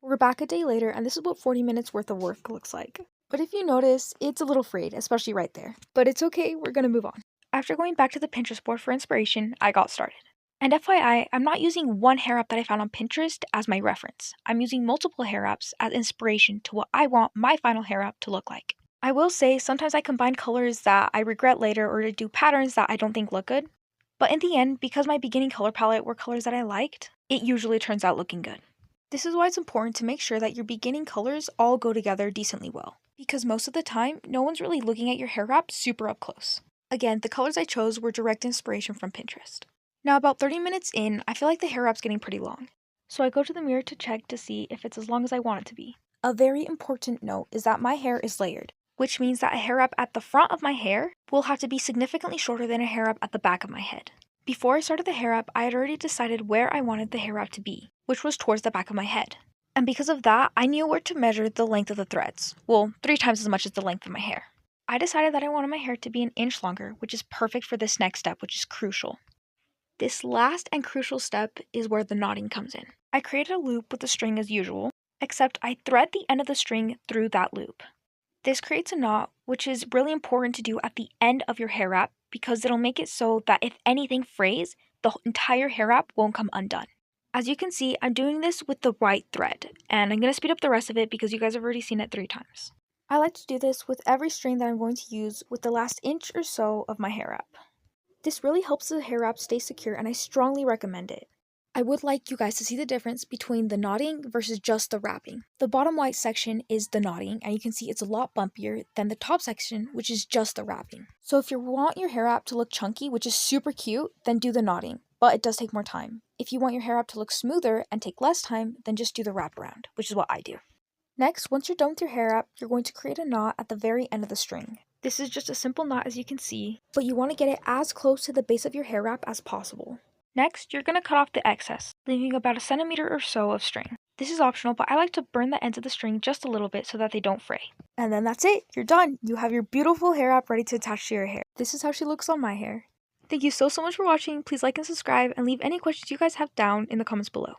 We're back a day later, and this is what 40 minutes worth of work looks like. But if you notice, it's a little frayed, especially right there. But it's okay, we're gonna move on. After going back to the Pinterest board for inspiration, I got started. And FYI, I'm not using one hair wrap that I found on Pinterest as my reference. I'm using multiple hair wraps as inspiration to what I want my final hair wrap to look like. I will say sometimes I combine colors that I regret later or to do patterns that I don't think look good. But in the end, because my beginning color palette were colors that I liked, it usually turns out looking good. This is why it's important to make sure that your beginning colors all go together decently well, because most of the time, no one's really looking at your hair wrap super up close. Again, the colors I chose were direct inspiration from Pinterest. Now about 30 minutes in, I feel like the hair wrap's getting pretty long. So I go to the mirror to check to see if it's as long as I want it to be. A very important note is that my hair is layered, which means that a hair wrap at the front of my hair will have to be significantly shorter than a hair wrap at the back of my head. Before I started the hair wrap, I had already decided where I wanted the hair wrap to be, which was towards the back of my head. And because of that, I knew where to measure the length of the threads. Well, 3 times as much as the length of my hair. I decided that I wanted my hair to be an inch longer, which is perfect for this next step, which is crucial. This last and crucial step is where the knotting comes in. I created a loop with the string as usual, except I thread the end of the string through that loop. This creates a knot, which is really important to do at the end of your hair wrap because it'll make it so that if anything frays, the entire hair wrap won't come undone. As you can see, I'm doing this with the white thread, and I'm going to speed up the rest of it because you guys have already seen it 3 times. I like to do this with every string that I'm going to use with the last inch or so of my hair wrap. This really helps the hair wrap stay secure, and I strongly recommend it. I would like you guys to see the difference between the knotting versus just the wrapping. The bottom white section is the knotting, and you can see it's a lot bumpier than the top section, which is just the wrapping. So if you want your hair wrap to look chunky, which is super cute, then do the knotting, but it does take more time. If you want your hair wrap to look smoother and take less time, then just do the wraparound, which is what I do. Next, once you're done with your hair wrap, you're going to create a knot at the very end of the string. This is just a simple knot as you can see, but you want to get it as close to the base of your hair wrap as possible. Next, you're going to cut off the excess, leaving about 1 centimeter or so of string. This is optional, but I like to burn the ends of the string just a little bit so that they don't fray. And then that's it, you're done! You have your beautiful hair wrap ready to attach to your hair. This is how she looks on my hair. Thank you so much for watching, please like and subscribe, and leave any questions you guys have down in the comments below.